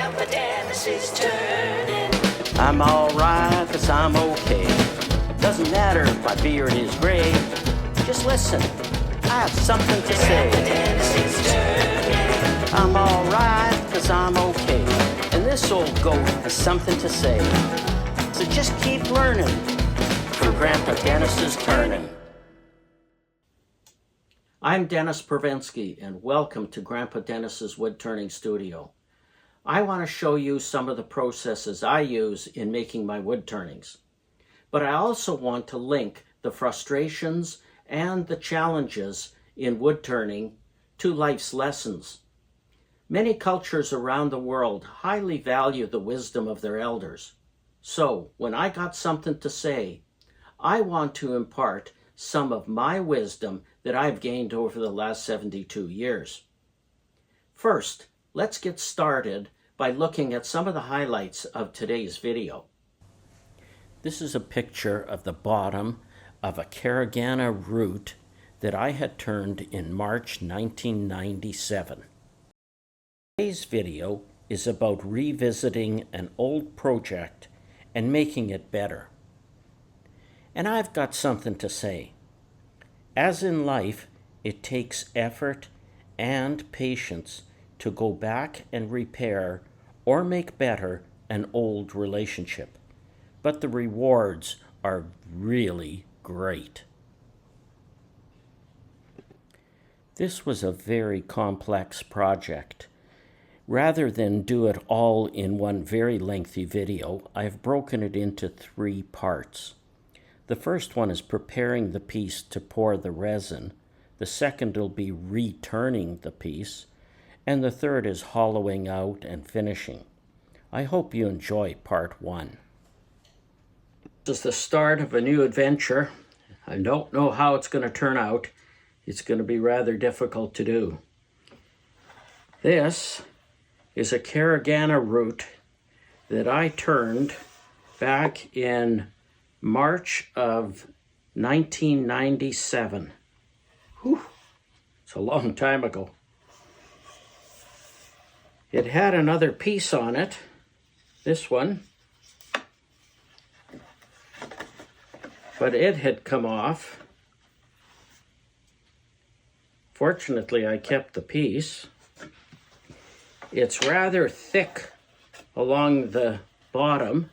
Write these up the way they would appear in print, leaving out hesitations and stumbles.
Grandpa Dennis is turning. I'm alright, 'cause I'm okay. Doesn't matter if my beard is gray. Just listen, I have something to say. Grandpa Dennis is turning. I'm alright, 'cause I'm okay. And this old goat has something to say. So just keep learning, for Grandpa Dennis is turning. I'm Dennis Pravensky, and welcome to Grandpa Dennis's wood turning studio. I want to show you some of the processes I use in making my wood turnings. But I also want to link the frustrations and the challenges in wood turning to life's lessons. Many cultures around the world highly value the wisdom of their elders. So when I got something to say, I want to impart some of my wisdom that I've gained over the last 72 years. First, let's get started by looking at some of the highlights of today's video. This is a picture of the bottom of a caragana root that I had turned in March 1997. Today's video is about revisiting an old project and making it better. And I've got something to say. As in life, it takes effort and patience to go back and repair or make better an old relationship. But the rewards are really great. This was a very complex project. Rather than do it all in one very lengthy video, I've broken it into 3 parts. The first one is preparing the piece to pour the resin. The second will be returning the piece. And the third is hollowing out and finishing. I hope you enjoy part 1. This is the start of a new adventure. I don't know how it's going to turn out. It's going to be rather difficult to do. This is a caragana root that I turned back in March of 1997. Whew, it's a long time ago. It had another piece on it, this one, but it had come off. Fortunately, I kept the piece. It's rather thick along the bottom,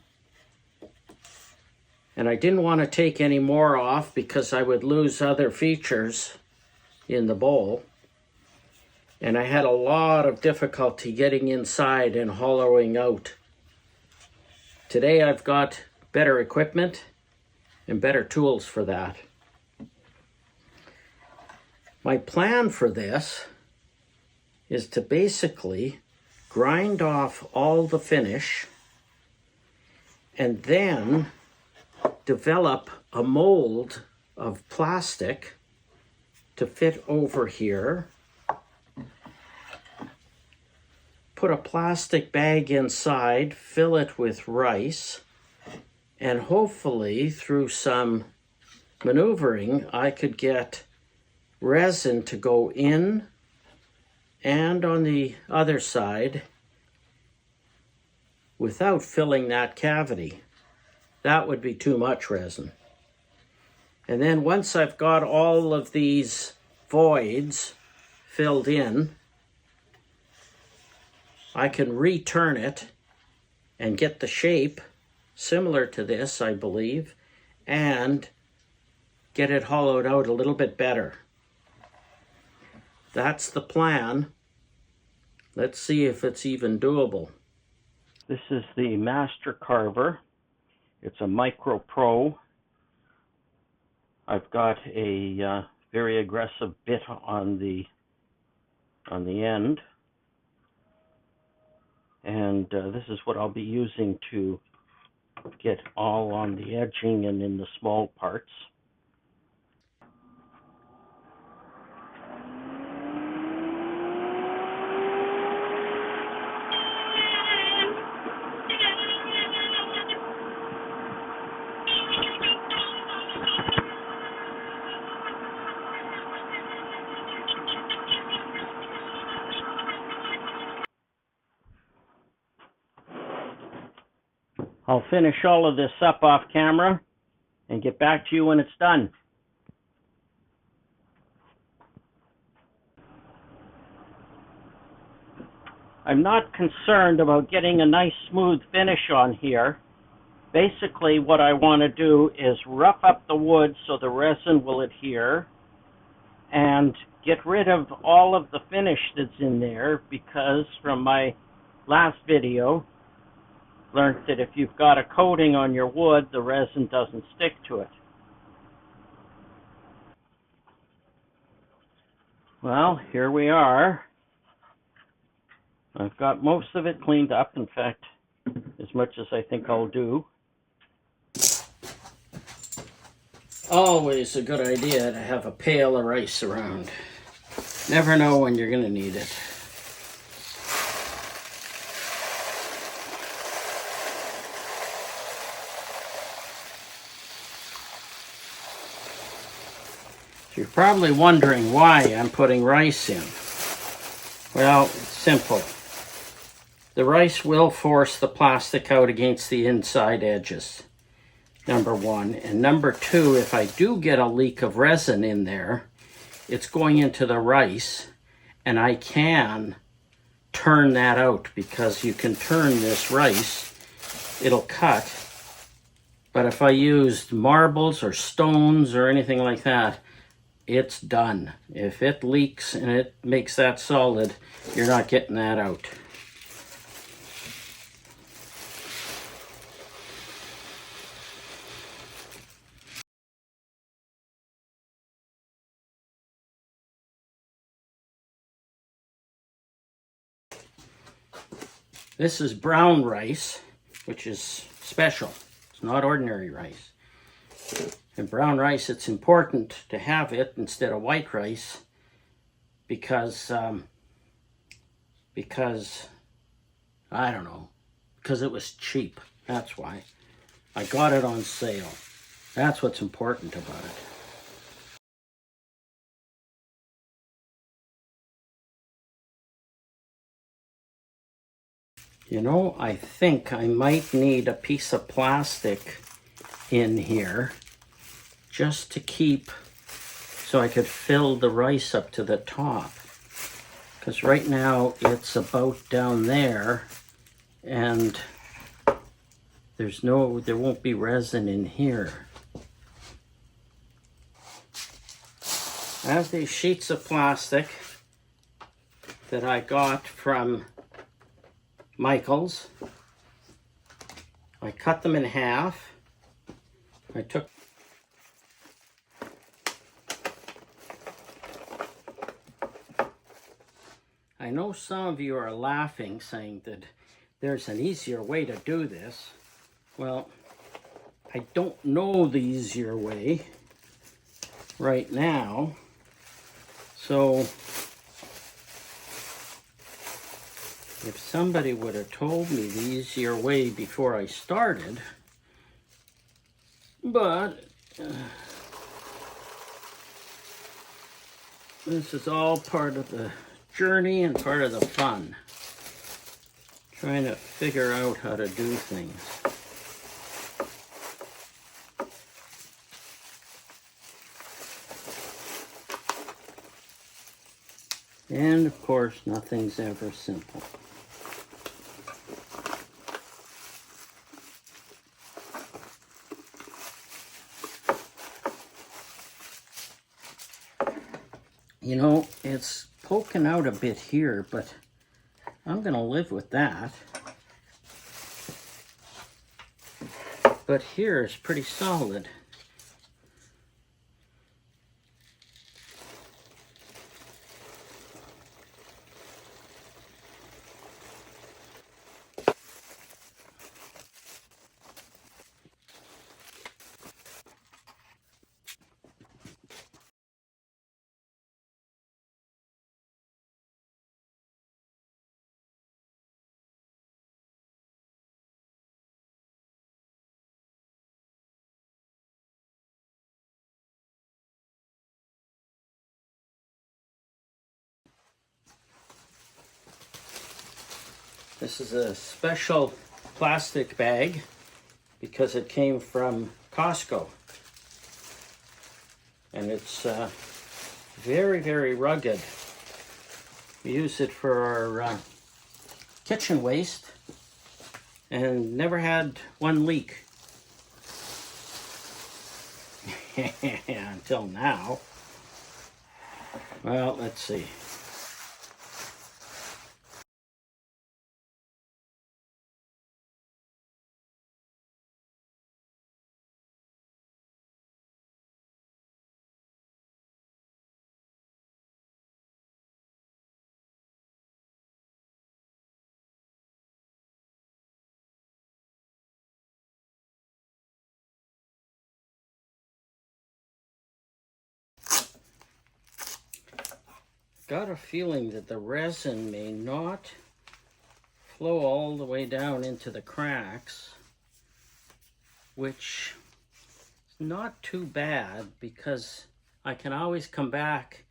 and I didn't want to take any more off because I would lose other features in the bowl. And I had a lot of difficulty getting inside and hollowing out. Today I've got better equipment and better tools for that. My plan for this is to basically grind off all the finish and then develop a mold of plastic to fit over here. Put a plastic bag inside, fill it with rice, and hopefully through some maneuvering I could get resin to go in and on the other side without filling that cavity. That would be too much resin. And then once I've got all of these voids filled in, I can return it and get the shape similar to this, I believe, and get it hollowed out a little bit better. That's the plan. Let's see if it's even doable. This is the Master Carver. It's a Micro Pro. I've got a very aggressive bit on the end. And this is what I'll be using to get all on the edging and in the small parts. I'll finish all of this up off camera and get back to you when it's done. I'm not concerned about getting a nice smooth finish on here. Basically what I want to do is rough up the wood so the resin will adhere and get rid of all of the finish that's in there, because from my last video learned that if you've got a coating on your wood, the resin doesn't stick to it. Well, here we are. I've got most of it cleaned up, in fact, as much as I think I'll do. Always a good idea to have a pail of rice around. Never know when you're going to need it. You're probably wondering why I'm putting rice in. Well, it's simple. The rice will force the plastic out against the inside edges, number one. And number two, if I do get a leak of resin in there, it's going into the rice, and I can turn that out, because you can turn this rice, it'll cut. But if I used marbles or stones or anything like that, it's done. If it leaks and it makes that solid, you're not getting that out. This is brown rice, which is special. It's not ordinary rice. In brown rice, it's important to have it instead of white rice because I don't know, because it was cheap. That's why. I got it on sale. That's what's important about it. You know, I think I might need a piece of plastic in here just to keep, so I could fill the rice up to the top. Because right now it's about down there, and there won't be resin in here. I have these sheets of plastic that I got from Michael's. I cut them in half. I know some of you are laughing, saying that there's an easier way to do this. Well, I don't know the easier way right now. So if somebody would have told me the easier way before I started, but this is all part of the journey and part of the fun. Trying to figure out how to do things. And of course, nothing's ever simple. You know, it's poking out a bit here, but I'm going to live with that. But here is pretty solid. This is a special plastic bag because it came from Costco. And it's very, very rugged. We use it for our kitchen waste and never had one leak. Until now. Well, let's see. Got a feeling that the resin may not flow all the way down into the cracks, which is not too bad because I can always come back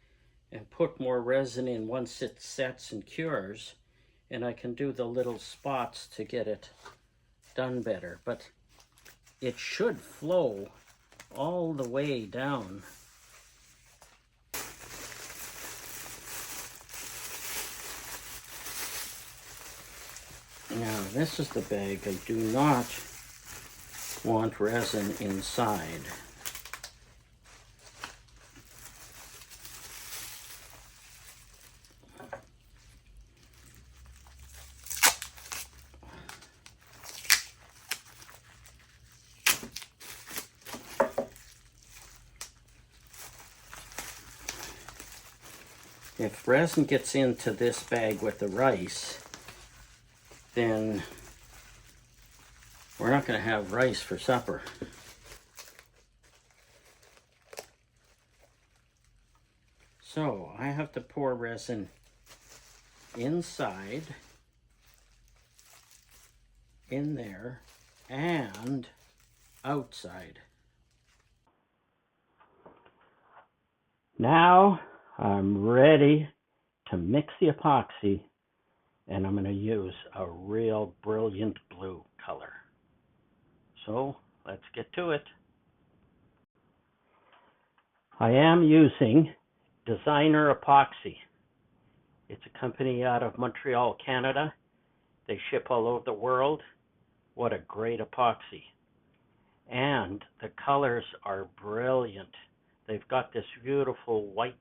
and put more resin in once it sets and cures, and I can do the little spots to get it done better. But it should flow all the way down. Now, this is the bag. I do not want resin inside. If resin gets into this bag with the rice, then we're not going to have rice for supper. So I have to pour resin inside, in there, and outside. Now I'm ready to mix the epoxy, and I'm going to use a real brilliant blue color. So let's get to it. I am using Designer Epoxy. It's a company out of Montreal, Canada. They ship all over the world. What a great epoxy. And the colors are brilliant. They've got this beautiful white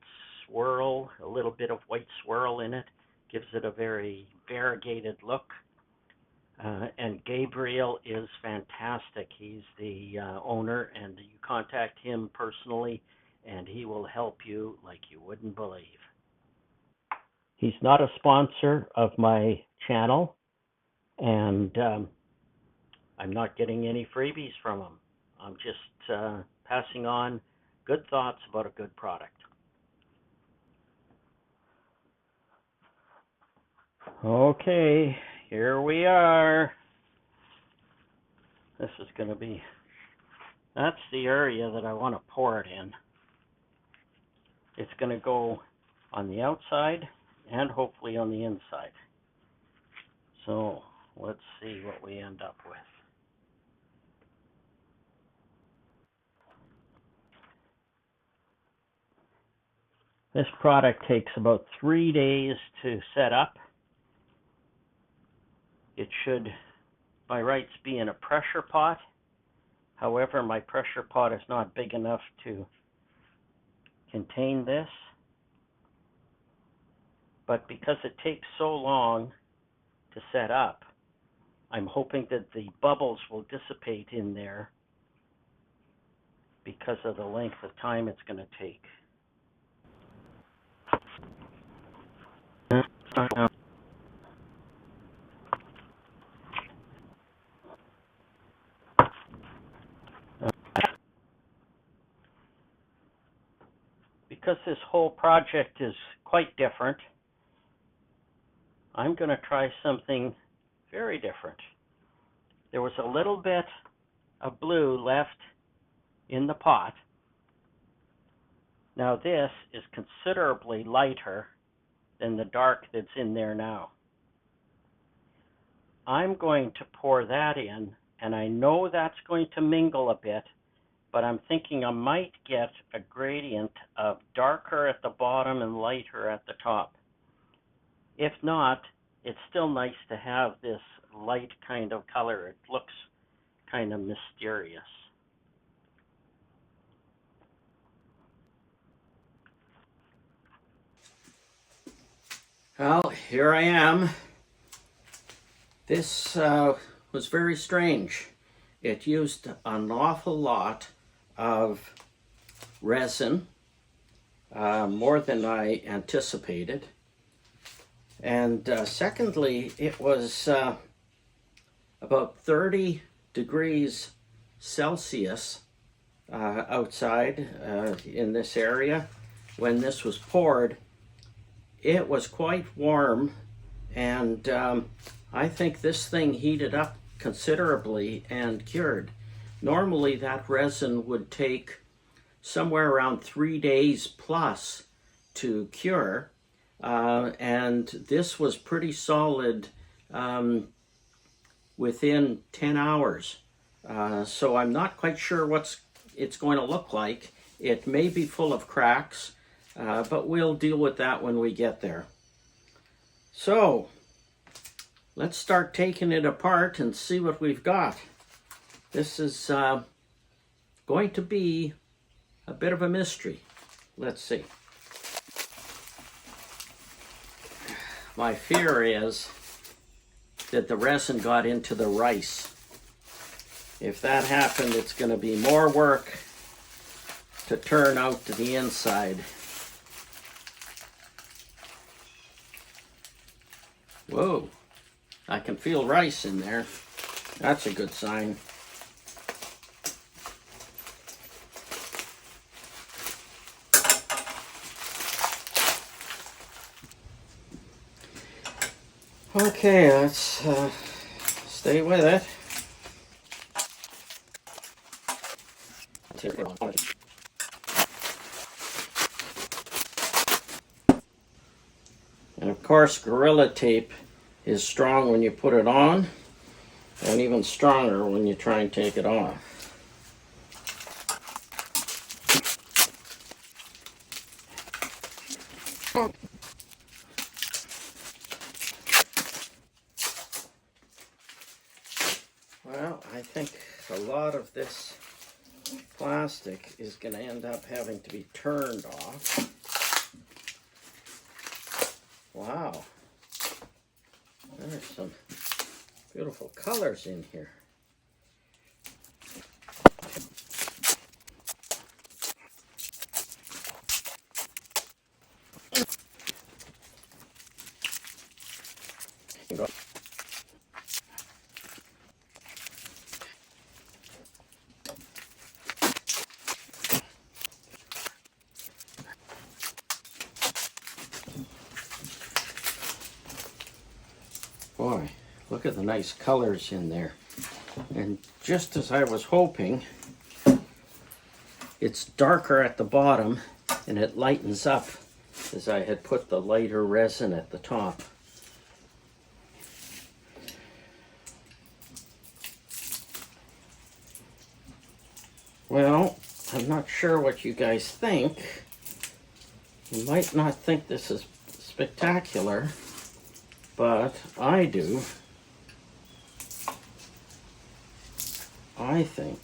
swirl, a little bit of white swirl in it. Gives it a very variegated look. And Gabriel is fantastic. He's the owner, and you contact him personally, and he will help you like you wouldn't believe. He's not a sponsor of my channel, and I'm not getting any freebies from him. I'm just passing on good thoughts about a good product. Okay, here we are. This is going to be, that's the area that I want to pour it in. It's going to go on the outside and hopefully on the inside. So let's see what we end up with. This product takes about 3 days to set up. It should, by rights, be in a pressure pot. However, my pressure pot is not big enough to contain this. But because it takes so long to set up, I'm hoping that the bubbles will dissipate in there because of the length of time it's going to take. Because this whole project is quite different, I'm going to try something very different. There was a little bit of blue left in the pot. Now this is considerably lighter than the dark that's in there now. I'm going to pour that in and I know that's going to mingle a bit, but I'm thinking I might get a gradient of darker at the bottom and lighter at the top. If not, it's still nice to have this light kind of color. It looks kind of mysterious. Well, here I am. This was very strange. It used an awful lot of resin, more than I anticipated. And secondly, it was about 30 degrees Celsius outside in this area when this was poured. It was quite warm, and I think this thing heated up considerably and cured. Normally that resin would take somewhere around 3 days plus to cure, and this was pretty solid within 10 hours. So I'm not quite sure what it's going to look like. It may be full of cracks, but we'll deal with that when we get there. So let's start taking it apart and see what we've got. This is going to be a bit of a mystery. Let's see. My fear is that the resin got into the rice. If that happened, it's going to be more work to turn out to the inside. Whoa, I can feel rice in there. That's a good sign. Okay, let's stay with it. And of course, Gorilla Tape is strong when you put it on, and even stronger when you try and take it off. Well, I think a lot of this plastic is going to end up having to be turned off. Wow, there's some beautiful colors in here. Boy, look at the nice colors in there. And just as I was hoping, it's darker at the bottom and it lightens up as I had put the lighter resin at the top. Well, I'm not sure what you guys think. You might not think this is spectacular, but I do. I think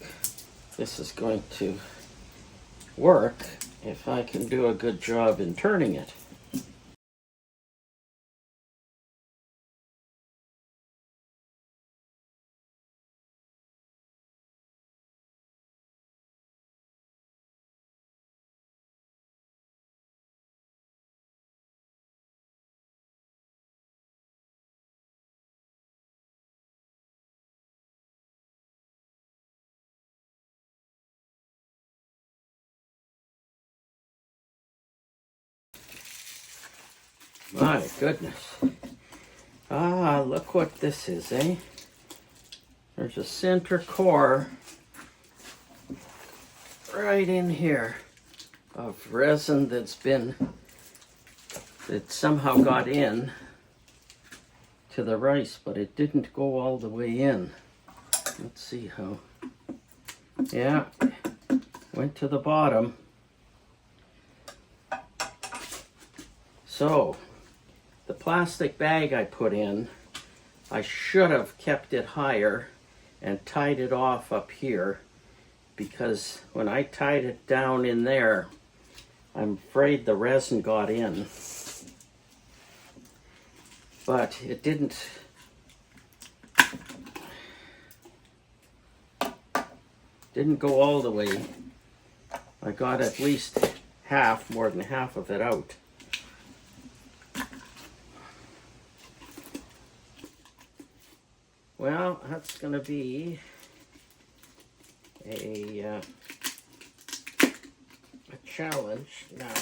this is going to work if I can do a good job in turning it. My goodness. Ah, look what this is, eh? There's a center core right in here of resin that somehow got in to the rice, but it didn't go all the way in. Let's see how. Yeah, went to the bottom. So, the plastic bag I put in, I should have kept it higher and tied it off up here, because when I tied it down in there, I'm afraid the resin got in. But it didn't go all the way. I got at least half, more than half of it out. Well, that's going to be a challenge now.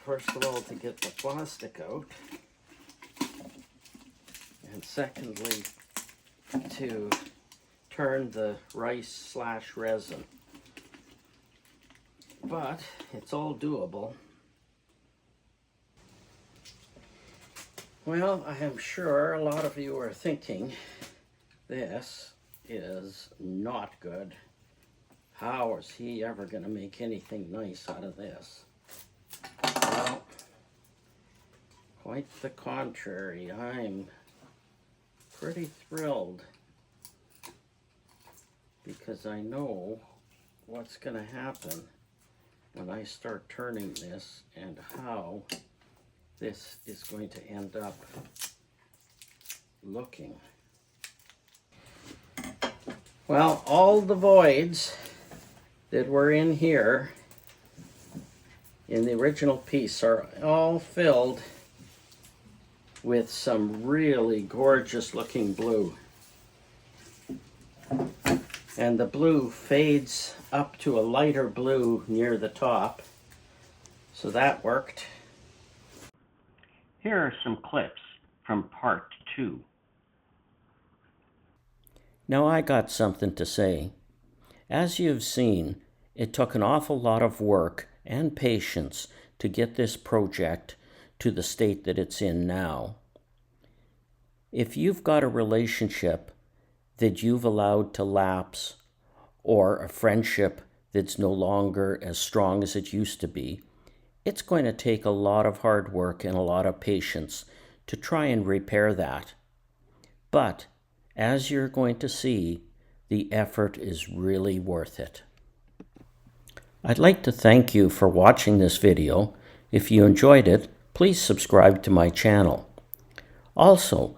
First of all, to get the plastic out, and secondly, to turn the rice/resin. But it's all doable. Well, I am sure a lot of you are thinking, this is not good. How is he ever going to make anything nice out of this? Well, quite the contrary. I'm pretty thrilled, because I know what's going to happen when I start turning this and how this is going to end up looking. Well, all the voids that were in here in the original piece are all filled with some really gorgeous looking blue. And the blue fades up to a lighter blue near the top, so that worked. Here are some clips from part 2. Now I got something to say. As you've seen, it took an awful lot of work and patience to get this project to the state that it's in now. If you've got a relationship that you've allowed to lapse, or a friendship that's no longer as strong as it used to be, it's going to take a lot of hard work and a lot of patience to try and repair that. But as you're going to see, the effort is really worth it. I'd like to thank you for watching this video. If you enjoyed it, please subscribe to my channel. Also,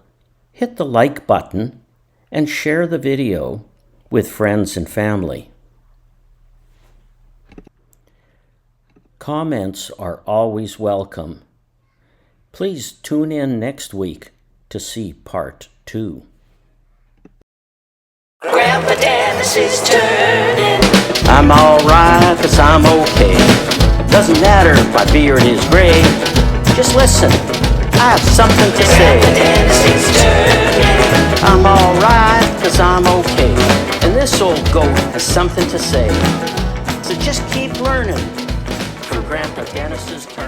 hit the like button and share the video with friends and family. Comments are always welcome. Please tune in next week to see part 2. Grandpa Dennis is turning. I'm alright, 'cause I'm okay. Doesn't matter if my beard is gray. Just listen, I have something to say. Grandpa Dennis is turning. I'm alright, 'cause I'm okay. And this old goat has something to say. So just keep learning from Grandpa Dennis's turn.